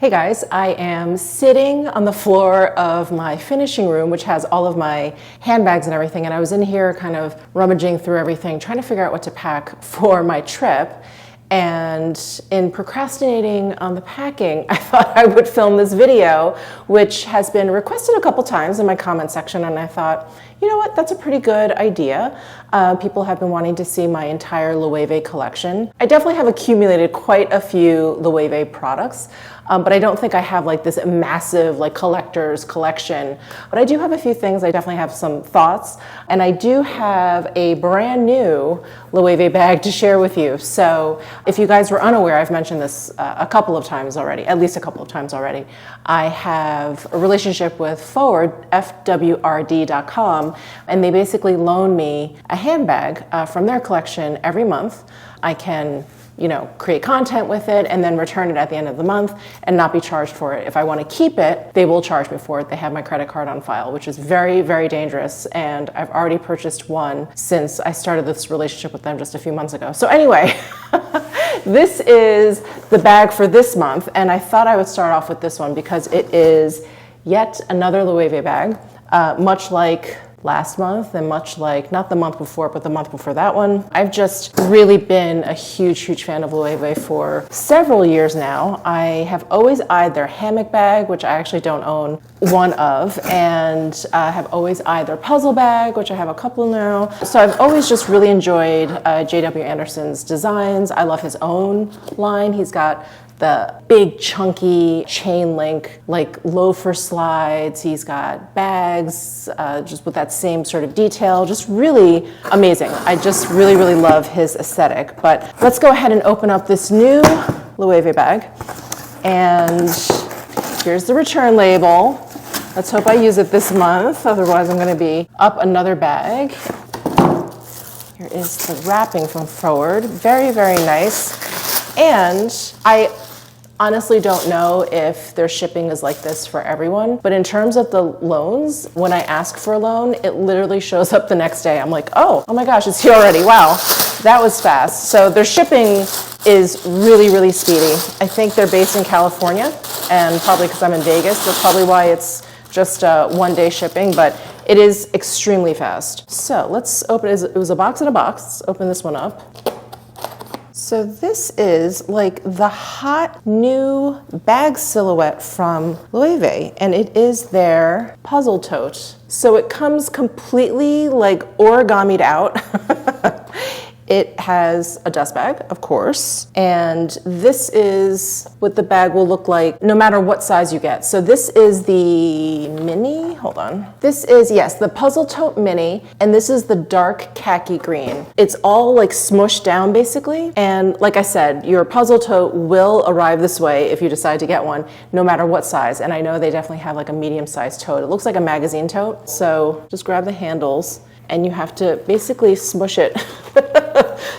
Hey guys, I am sitting on the floor of my finishing room, which has all of my handbags and everything, and I was in here kind of rummaging through everything, trying to figure out what to pack for my trip. And in procrastinating on the packing, I thought I would film this video, which has been requested a couple times in my comment section, and I thought, you know what, that's a pretty good idea. People have been wanting to see my entire Loewe collection. I definitely have accumulated quite a few Loewe products, but I don't think I have like this massive like collector's collection. But I do have a few things. I definitely have some thoughts, and I do have a brand new Loewe bag to share with you. So if you guys were unaware, I've mentioned this a couple of times already, at least a couple of times already. I have a relationship with Forward, FWRD.com, and they basically loan me a handbag from their collection every month. I can, create content with it and then return it at the end of the month and not be charged for it. If I want to keep it, they will charge me for it. They have my credit card on file, which is very, very dangerous. And I've already purchased one since I started this relationship with them just a few months ago. So anyway, this is the bag for this month. And I thought I would start off with this one because it is yet another Loewe bag, much like last month and much like, not the month before, but the month before that one. I've just really been a huge fan of Loewe for several years now. I have always eyed their hammock bag, which I actually don't own one of, and have always eyed their puzzle bag, which I have a couple now. So I've always just really enjoyed J.W. Anderson's designs. I love his own line. He's got the big chunky chain link, like loafer slides. He's got bags, just with that same sort of detail, just really amazing. I just really love his aesthetic. But let's go ahead and open up this new Loewe bag. And here's the return label. Let's hope I use it this month, otherwise I'm gonna be up another bag. Here is the wrapping from Forward, very nice. And I honestly don't know if their shipping is like this for everyone, but in terms of the loans, when I ask for a loan, it literally shows up the next day. I'm like, oh my gosh, it's here already. Wow, that was fast. So their shipping is really speedy. I think they're based in California, and probably because I'm in Vegas, that's probably why it's just one-day shipping, but it is extremely fast. So let's open it. It was a box in a box. Let's open this one up. So this is like the hot new bag silhouette from Loewe, and it is their puzzle tote. So it comes completely like origamied out. It has a dust bag, of course, and this is what the bag will look like no matter what size you get. So this is the mini, hold on. This is, yes, the puzzle tote mini, and this is the dark khaki green. It's all like smushed down basically, and like I said, your puzzle tote will arrive this way if you decide to get one, no matter what size. And I know they definitely have like a medium-sized tote. It looks like a magazine tote, so just grab the handles, and you have to basically smush it.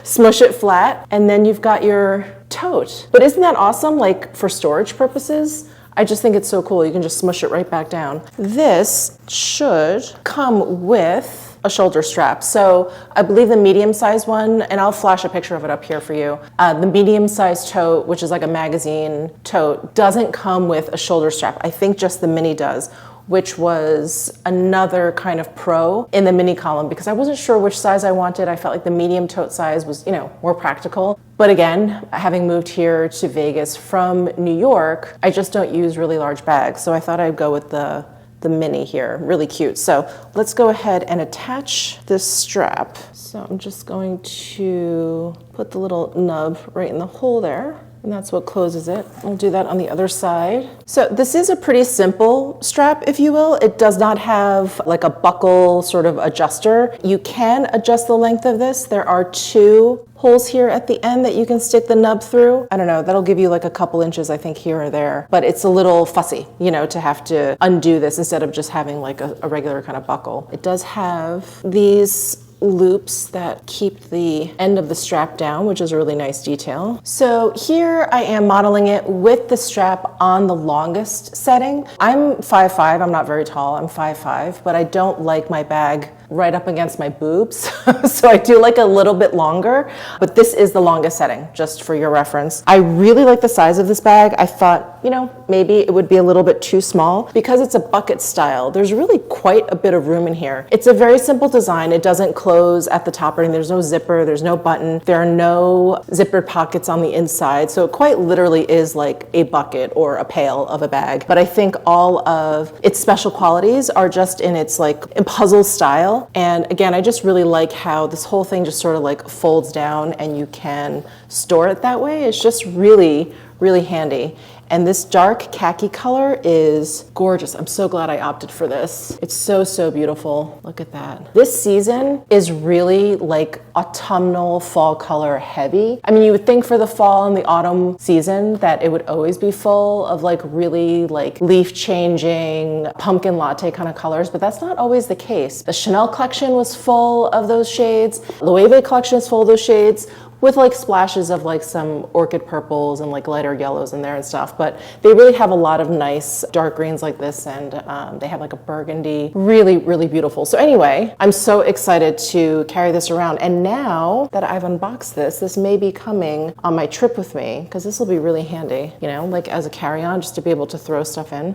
Smush it flat, and then you've got your tote. But isn't that awesome, like for storage purposes? I just think it's so cool. You can just smush it right back down. This should come with a shoulder strap. So I believe the medium-sized one, and I'll flash a picture of it up here for you. The medium-sized tote, which is like a magazine tote, doesn't come with a shoulder strap. I think just the mini does, which was another kind of pro in the mini column because I wasn't sure which size I wanted. I felt like the medium tote size was, more practical. But again, having moved here to Vegas from New York, I just don't use really large bags. So I thought I'd go with the mini here, really cute. So let's go ahead and attach this strap. So I'm just going to put the little nub right in the hole there. And that's what closes it. I'll do that on the other side. So this is a pretty simple strap, if you will. It does not have like a buckle sort of adjuster. You can adjust the length of this. There are two holes here at the end that you can stick the nub through. I don't know, that'll give you like a couple inches, I think, here or there. But it's a little fussy, to have to undo this instead of just having like a regular kind of buckle. It does have these loops that keep the end of the strap down, which is a really nice detail. So here I am modeling it with the strap on the longest setting. I'm 5'5", I'm not very tall, I'm 5'5", but I don't like my bag right up against my boobs. So I do like a little bit longer, but this is the longest setting, just for your reference. I really like the size of this bag. I thought, you know, maybe it would be a little bit too small because it's a bucket style. There's really quite a bit of room in here. It's a very simple design. It doesn't close at the top or anything. There's no zipper, there's no button. There are no zippered pockets on the inside. So it quite literally is like a bucket or a pail of a bag. But I think all of its special qualities are just in its like puzzle style. And again, I just really like how this whole thing just sort of like folds down and you can store it that way. It's just really, really handy. And this dark khaki color is gorgeous. I'm so glad I opted for this. It's so, so beautiful. Look at that. This season is really like autumnal fall color heavy. I mean, you would think for the fall and the autumn season that it would always be full of like really like leaf changing, pumpkin latte kind of colors, but that's not always the case. The Chanel collection was full of those shades. Loewe collection is full of those shades, with like splashes of like some orchid purples and like lighter yellows in there and stuff. But they really have a lot of nice dark greens like this, and they have like a burgundy, really, really beautiful. So anyway, I'm so excited to carry this around. And now that I've unboxed this, this may be coming on my trip with me, because this will be really handy, you know, like as a carry-on, just to be able to throw stuff in.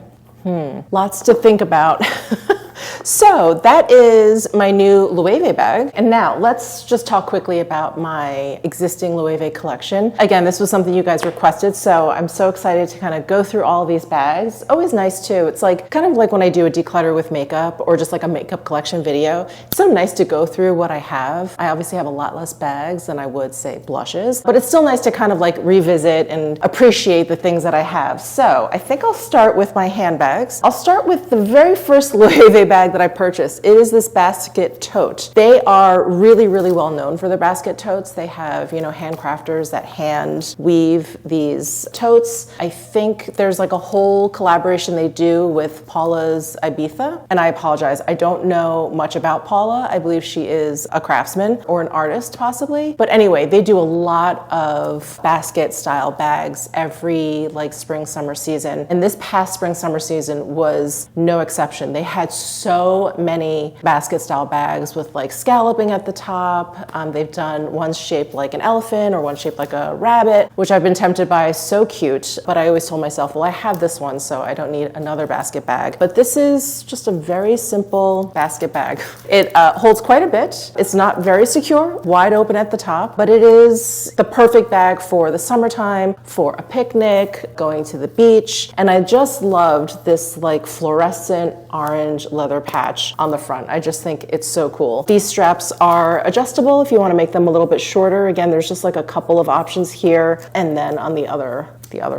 Lots to think about. So that is my new Loewe bag. And now let's just talk quickly about my existing Loewe collection. Again, this was something you guys requested, so I'm so excited to kind of go through all of these bags. Always nice too. It's like kind of like when I do a declutter with makeup or just like a makeup collection video. It's so nice to go through what I have. I obviously have a lot less bags than I would say blushes, but it's still nice to kind of like revisit and appreciate the things that I have. So I think I'll start with my handbags. I'll start with the very first Loewe bag that I purchased. It is this basket tote. They are really, really well known for their basket totes. They have, you know, handcrafters that hand weave these totes. I think there's like a whole collaboration they do with Paula's Ibiza. And I apologize, I don't know much about Paula. I believe she is a craftsman or an artist possibly. But anyway, they do a lot of basket style bags every like spring, summer season. And this past spring, summer season was no exception. They had so many basket style bags with like scalloping at the top. They've done one shaped like an elephant or one shaped like a rabbit, which I've been tempted by. So cute. But I always told myself, well, I have this one, so I don't need another basket bag. But this is just a very simple basket bag. It holds quite a bit. It's not very secure, wide open at the top, but it is the perfect bag for the summertime, for a picnic, going to the beach. And I just loved this like fluorescent orange leather patch on the front. I just think it's so cool. These straps are adjustable if you want to make them a little bit shorter. Again, there's just like a couple of options here and then on the other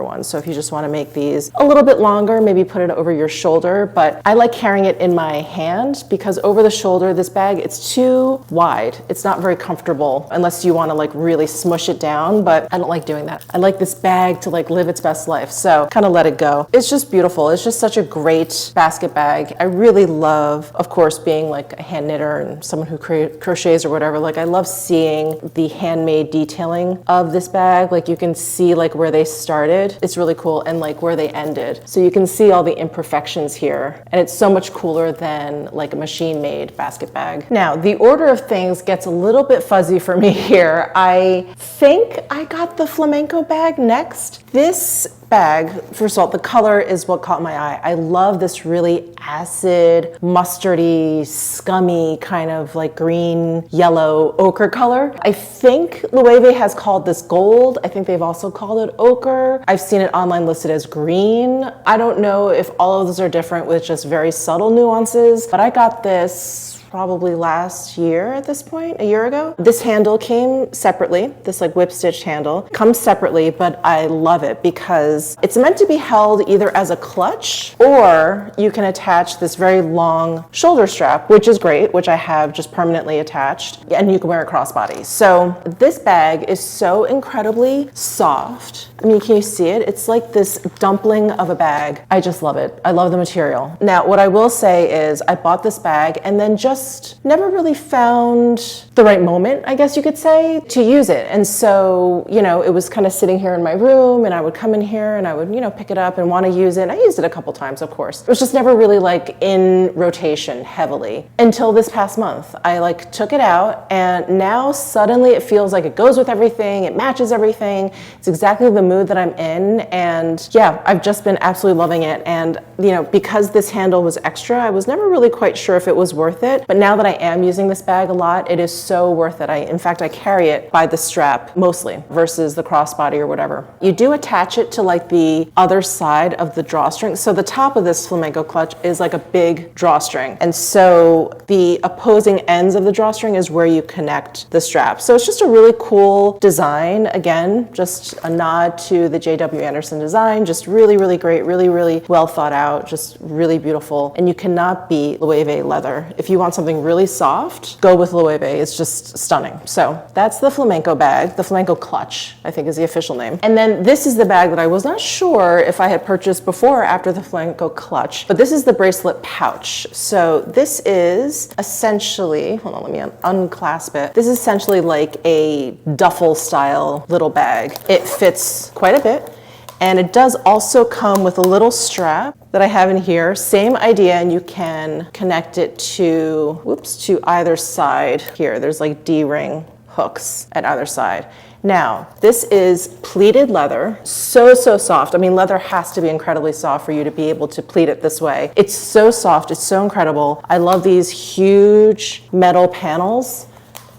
one. So if you just want to make these a little bit longer, maybe put it over your shoulder. But I like carrying it in my hand because over the shoulder, this bag, it's too wide. It's not very comfortable unless you want to like really smush it down, but I don't like doing that. I like this bag to like live its best life. So kind of let it go. It's just beautiful. It's just such a great basket bag. I really love, of course, being like a hand knitter and someone who crochets or whatever. Like I love seeing the handmade detailing of this bag. Like you can see like where they started. It's really cool, and like where they ended. So you can see all the imperfections here, and it's so much cooler than like a machine-made basket bag. Now, the order of things gets a little bit fuzzy for me here. I think I got the flamenco bag next. This bag, first of all, the color is what caught my eye. I love this really acid, mustardy, scummy kind of like green, yellow, ochre color. I think Loewe has called this gold. I think they've also called it ochre. I've seen it online listed as green. I don't know if all of those are different with just very subtle nuances, but I got this probably last year at this point, a year ago. This handle came separately, this like whip stitched handle comes separately, but I love it because it's meant to be held either as a clutch or you can attach this very long shoulder strap, which is great, which I have just permanently attached, and you can wear a crossbody. So this bag is so incredibly soft. I mean, can you see it? It's like this dumpling of a bag. I just love it. I love the material. Now, what I will say is I bought this bag and then just just never really found the right moment, I guess you could say, to use it. And so, you know, it was kind of sitting here in my room, and I would come in here and I would, you know, pick it up and want to use it. And I used it a couple times, of course. It was just never really like in rotation heavily until this past month. I like took it out, and now suddenly it feels like it goes with everything. It matches everything. It's exactly the mood that I'm in. And yeah, I've just been absolutely loving it. And, you know, because this handle was extra, I was never really quite sure if it was worth it. But now that I am using this bag a lot, it is so worth it. In fact, I carry it by the strap mostly versus the crossbody or whatever. You do attach it to like the other side of the drawstring. So the top of this flamenco clutch is like a big drawstring. And so the opposing ends of the drawstring is where you connect the strap. So it's just a really cool design. Again, just a nod to the J.W. Anderson design. Just really, really great, really, really well thought out, just really beautiful. And you cannot beat Loewe leather. If you want something really soft, go with Loewe. It's just stunning. So that's the flamenco bag, the flamenco clutch, I think is the official name. And then this is the bag that I was not sure if I had purchased before or after the flamenco clutch, but this is the bracelet pouch. So this is essentially, hold on, let me unclasp it. This is essentially like a duffel style little bag. It fits quite a bit. And it does also come with a little strap that I have in here. Same idea, and you can connect it to, to either side here. There's like D-ring hooks at either side. Now, this is pleated leather, so soft. I mean, leather has to be incredibly soft for you to be able to pleat it this way. It's so soft, it's so incredible. I love these huge metal panels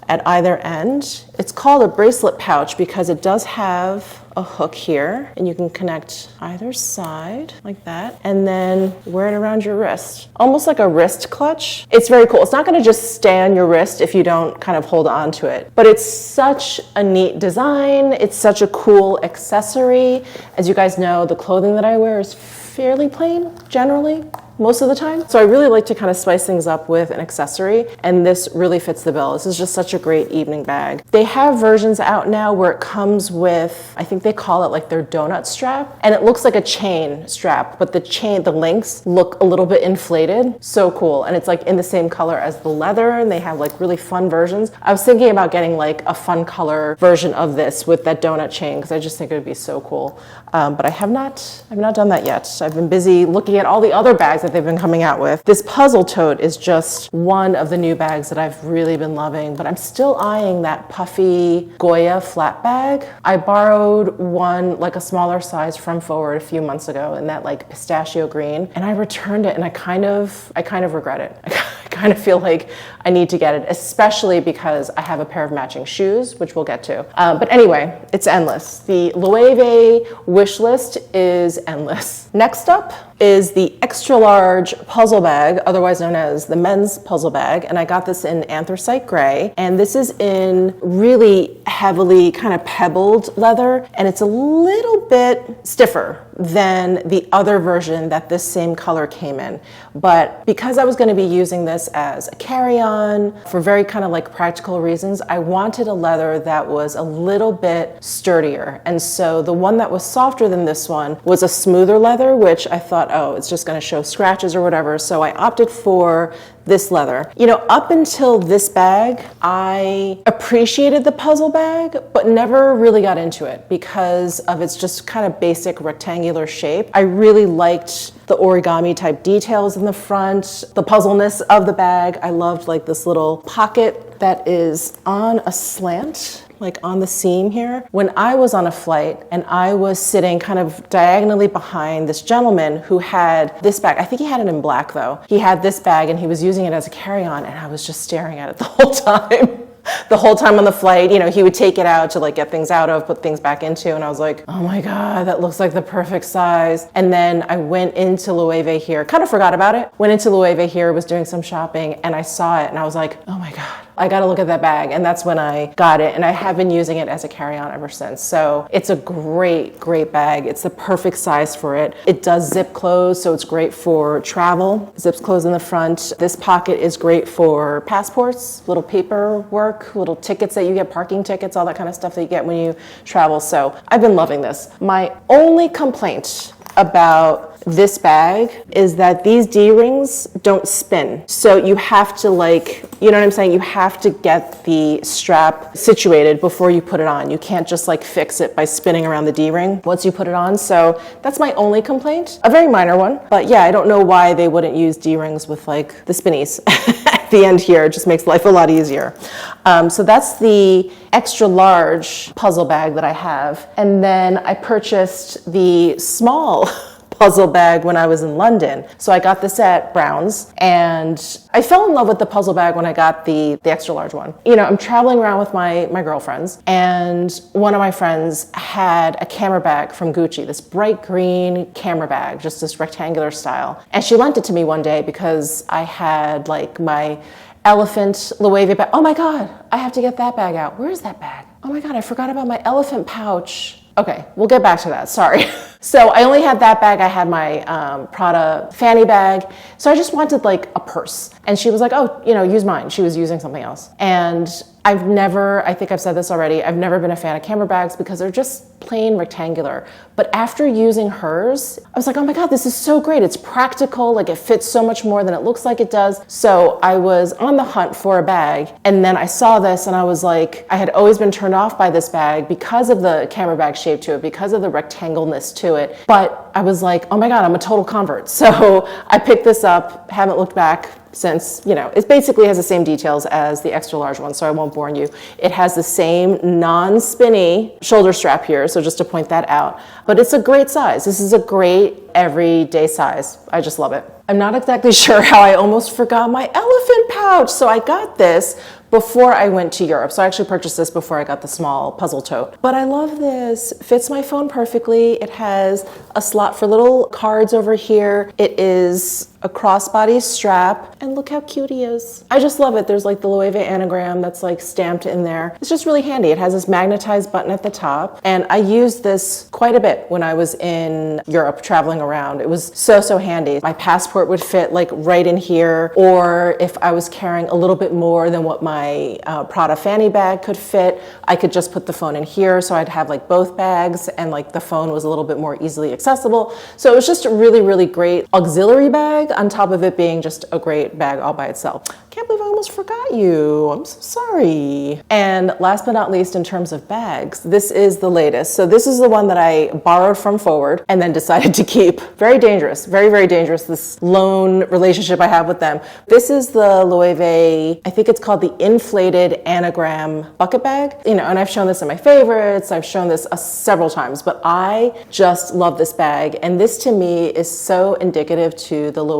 at either end. It's called a bracelet pouch because it does have a hook here, and you can connect either side like that, and then wear it around your wrist, almost like a wrist clutch. It's very cool. It's not going to just stay on your wrist if you don't kind of hold on to it, but it's such a neat design. It's such a cool accessory. As you guys know, the clothing that I wear is fairly plain generally, most of the time. So I really like to kind of spice things up with an accessory, and this really fits the bill. This is just such a great evening bag. They have versions out now where it comes with, I think they call it like their donut strap, and it looks like a chain strap, but the links look a little bit inflated. So cool. And it's like in the same color as the leather, and they have like really fun versions. I was thinking about getting like a fun color version of this with that donut chain because I just think it would be so cool. But I've not done that yet. I've been busy looking at all the other bags that they've been coming out with. This puzzle tote is just one of the new bags that I've really been loving, but I'm still eyeing that puffy Goya flat bag. I borrowed one, like a smaller size from Forward a few months ago in that like pistachio green, and I returned it, and I kind of regret it. I kind of feel like I need to get it, especially because I have a pair of matching shoes, which we'll get to. But anyway, it's endless. The Loewe wish list is endless. Next up is the extra large puzzle bag, otherwise known as the men's puzzle bag. And I got this in anthracite gray. And this is in really heavily kind of pebbled leather. And it's a little bit stiffer than the other version that this same color came in. But because I was going to be using this as a carry-on for very kind of like practical reasons, I wanted a leather that was a little bit sturdier. And so the one that was softer than this one was a smoother leather, which I thought, oh, it's just going to show scratches or whatever. So I opted for this leather. You know, up until this bag, I appreciated the puzzle bag, but never really got into it because of its just kind of basic rectangular shape. I really liked the origami type details in the front, the puzzleness of the bag. I loved like this little pocket that is on a slant, like on the seam here. When I was on a flight and I was sitting kind of diagonally behind this gentleman who had this bag, I think he had it in black though. He had this bag and he was using it as a carry-on, and I was just staring at it the whole time. The whole time on the flight, you know, he would take it out to like get things out of, put things back into, and I was like, oh my God, that looks like the perfect size. And then I went into Loewe here, kind of forgot about it, went into Loewe here, was doing some shopping, and I saw it and I was like, oh my God, I gotta look at that bag. And that's when I got it, and I have been using it as a carry-on ever since. So it's a great, great bag. It's the perfect size for it. It does zip close, so it's great for travel. Zips close in the front. This pocket is great for passports, little paperwork, little tickets that you get, parking tickets, all that kind of stuff that you get when you travel. So I've been loving this. My only complaint about this bag is that these D-rings don't spin. So you have to you know what I'm saying? You have to get the strap situated before you put it on. You can't just fix it by spinning around the D-ring once you put it on. So that's my only complaint, a very minor one. But yeah, I don't know why they wouldn't use D-rings with the spinnies at the end here. It just makes life a lot easier. So that's the extra large puzzle bag that I have. And then I purchased the small puzzle bag when I was in London. So I got this at Brown's, and I fell in love with the puzzle bag when I got the extra large one. You know, I'm traveling around with my girlfriends, and one of my friends had a camera bag from Gucci, this bright green camera bag, just this rectangular style. And she lent it to me one day because I had my elephant Loewe bag. Oh my God, I have to get that bag out. Where is that bag? Oh my God, I forgot about my elephant pouch. Okay, we'll get back to that, sorry. So I only had that bag. I had my Prada fanny bag. So I just wanted a purse. And she was like, oh, use mine. She was using something else. And I think I've said this already, I've never been a fan of camera bags because they're just plain rectangular. But after using hers, I was like, oh my God, this is so great. It's practical, it fits so much more than it looks like it does. So I was on the hunt for a bag, and then I saw this and I was like, I had always been turned off by this bag because of the camera bag shape to it, because of the rectangleness to it. But I was like, oh my God, I'm a total convert. So I picked this up, haven't looked back since, it basically has the same details as the extra large one, so I won't bore you. It has the same non-spinny shoulder strap here, so just to point that out. But it's a great size. This is a great everyday size. I just love it. I'm not exactly sure how I almost forgot my elephant pouch. So I got this before I went to Europe. So I actually purchased this before I got the small puzzle tote. But I love this. Fits my phone perfectly. It has a slot for little cards over here. It is a crossbody strap, and look how cute he is. I just love it. There's the Loewe anagram that's stamped in there. It's just really handy. It has this magnetized button at the top, and I used this quite a bit when I was in Europe traveling around. It was so handy. My passport would fit right in here, or if I was carrying a little bit more than what my Prada fanny bag could fit, I could just put the phone in here, so I'd have both bags, and the phone was a little bit more easily accessible. So it was just a really great auxiliary bag on top of it being just a great bag all by itself. Can't believe I almost forgot you. I'm so sorry. And last but not least, in terms of bags, this is the latest. So this is the one that I borrowed from Forward and then decided to keep. Very dangerous, very dangerous, this loan relationship I have with them. This is the Loewe, I think it's called the inflated anagram bucket bag. And I've shown this in my favorites. I've shown this several times, but I just love this bag. And this to me is so indicative to the Loewe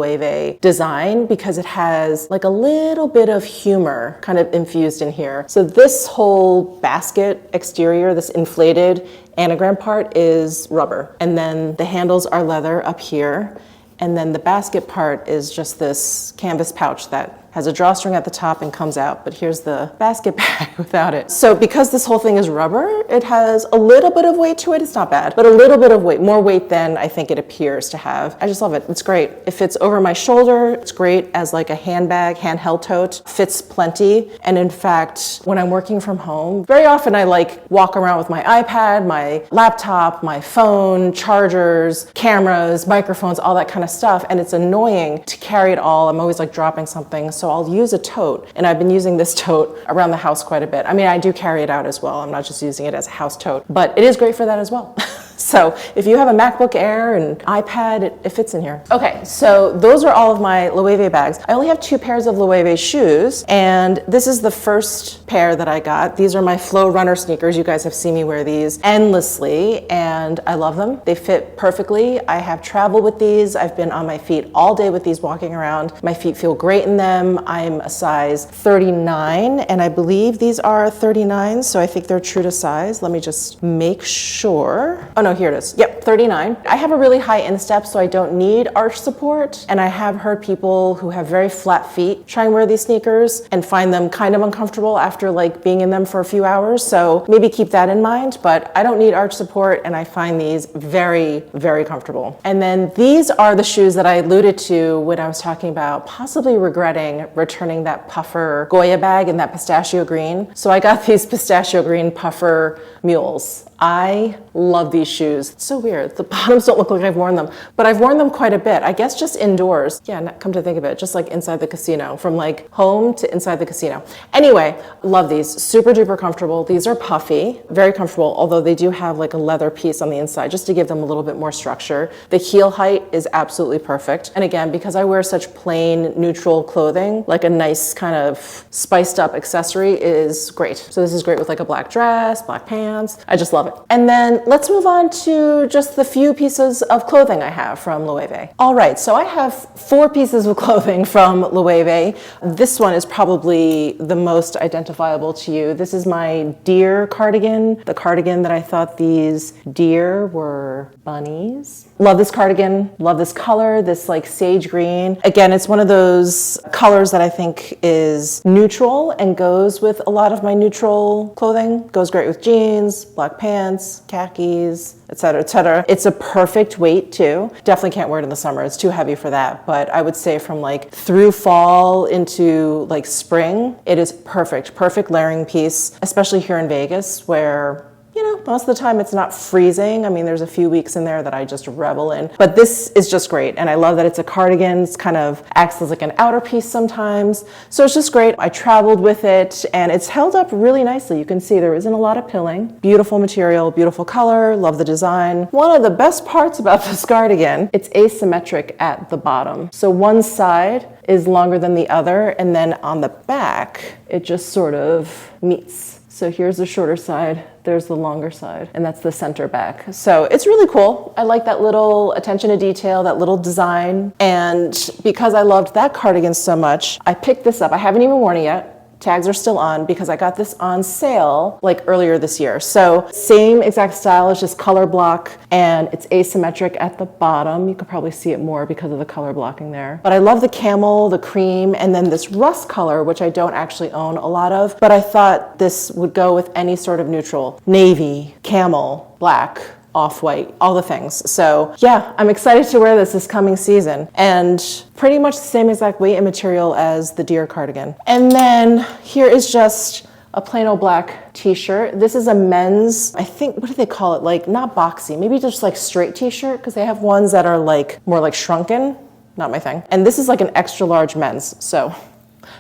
design because it has a little bit of humor kind of infused in here. So this whole basket exterior, this inflated anagram part is rubber. And then the handles are leather up here. And then the basket part is just this canvas pouch that has a drawstring at the top and comes out, but here's the basket bag without it. So because this whole thing is rubber, it has a little bit of weight to it. It's not bad, but a little bit of weight, more weight than I think it appears to have. I just love it. It's great. It fits over my shoulder. It's great as a handbag, handheld tote. Fits plenty. And in fact, when I'm working from home, very often I walk around with my iPad, my laptop, my phone, chargers, cameras, microphones, all that kind of stuff. And it's annoying to carry it all. I'm always dropping something. So I'll use a tote, and I've been using this tote around the house quite a bit. I mean, I do carry it out as well. I'm not just using it as a house tote, but it is great for that as well. So if you have a MacBook Air and iPad, it fits in here. Okay, so those are all of my Loewe bags. I only have 2 pairs of Loewe shoes, and this is the first pair that I got. These are my Flow Runner sneakers. You guys have seen me wear these endlessly, and I love them. They fit perfectly. I have traveled with these. I've been on my feet all day with these walking around. My feet feel great in them. I'm a size 39, and I believe these are 39, so I think they're true to size. Let me just make sure. Oh no, here it is. Yep, 39. I have a really high instep, so I don't need arch support. And I have heard people who have very flat feet try and wear these sneakers and find them kind of uncomfortable after being in them for a few hours. So maybe keep that in mind, but I don't need arch support, and I find these very, very comfortable. And then these are the shoes that I alluded to when I was talking about possibly regretting returning that puffer Goya bag in that pistachio green. So I got these pistachio green puffer mules. I love these shoes. It's so weird. The bottoms don't look like I've worn them, but I've worn them quite a bit. I guess just indoors. Yeah, come to think of it, just like inside the casino, from like home to inside the casino. Anyway, love these. Super duper comfortable. These are puffy, very comfortable, although they do have like a leather piece on the inside just to give them a little bit more structure. The heel height is absolutely perfect. And again, because I wear such plain neutral clothing, like a nice kind of spiced up accessory is great. So this is great with like a black dress, black pants. I just love it. And then let's move on to just the few pieces of clothing I have from Loewe. All right, so I have 4 pieces of clothing from Loewe. This one is probably the most identifiable to you. This is my deer cardigan, the cardigan that I thought these deer were bunnies. Love this cardigan, love this color, this like sage green. Again, it's one of those colors that I think is neutral and goes with a lot of my neutral clothing. Goes great with jeans, black pants, khakis, etc., etc. It's a perfect weight too. Definitely can't wear it in the summer. It's too heavy for that. But I would say from like through fall into like spring, it is perfect. Perfect layering piece, especially here in Vegas where, you know, most of the time it's not freezing. I mean, there's a few weeks in there that I just revel in, but this is just great. And I love that it's a cardigan. It's kind of acts as like an outer piece sometimes. So it's just great. I traveled with it and it's held up really nicely. You can see there isn't a lot of pilling. Beautiful material, beautiful color, love the design. One of the best parts about this cardigan, it's asymmetric at the bottom. So one side is longer than the other, and then on the back, it just sort of meets. So here's the shorter side, there's the longer side, and that's the center back. So it's really cool. I like that little attention to detail, that little design. And because I loved that cardigan so much, I picked this up. I haven't even worn it yet. Tags are still on because I got this on sale like earlier this year. So same exact style, it's just color block and it's asymmetric at the bottom. You could probably see it more because of the color blocking there. But I love the camel, the cream, and then this rust color, which I don't actually own a lot of, but I thought this would go with any sort of neutral. Navy, camel, black, off-white, all the things. So yeah, I'm excited to wear this coming season, and pretty much the same exact weight and material as the deer cardigan. And then here is just a plain old black t-shirt. This is a men's, I think, what do they call it? Like not boxy, maybe just like straight t-shirt, because they have ones that are like more like shrunken. Not my thing. And this is like an extra large men's, so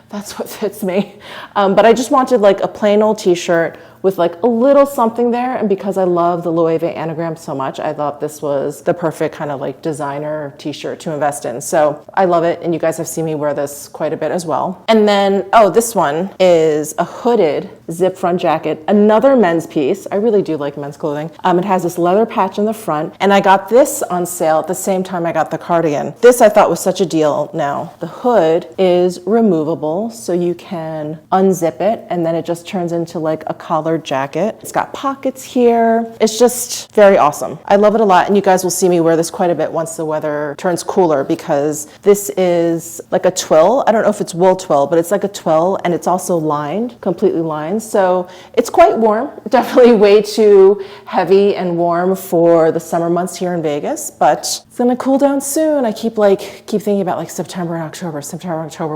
that's what fits me. But I just wanted like a plain old t-shirt with like a little something there, and because I love the Loewe anagram so much, I thought this was the perfect kind of like designer t-shirt to invest in. So I love it, and you guys have seen me wear this quite a bit as well. And then, oh, this one is a hooded zip front jacket, another men's piece. I really do like men's clothing. It has this leather patch in the front, and I got this on sale at the same time I got the cardigan. This I thought was such a deal now. The hood is removable, so you can unzip it, and then it just turns into like a collar jacket. It's got pockets here. It's just very awesome. I love it a lot, and you guys will see me wear this quite a bit once the weather turns cooler, because this is like a twill. I don't know if it's wool twill, but it's like a twill, and it's also lined, completely lined. So it's quite warm. Definitely way too heavy and warm for the summer months here in Vegas, but it's gonna cool down soon. I keep thinking about like September and October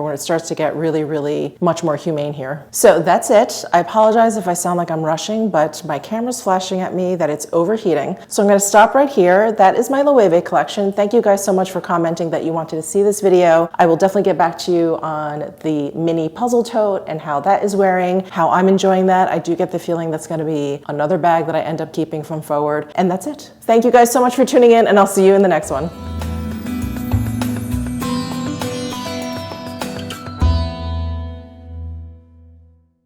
when it starts to get really, really much more humane here. So that's it. I apologize if I sound like I'm rushing, but my camera's flashing at me that it's overheating. So I'm gonna stop right here. That is my Loewe collection. Thank you guys so much for commenting that you wanted to see this video. I will definitely get back to you on the mini puzzle tote and how that is wearing, how I'm enjoying that. I do get the feeling that's gonna be another bag that I end up keeping from Forward. And that's it. Thank you guys so much for tuning in, and I'll see you in the next one.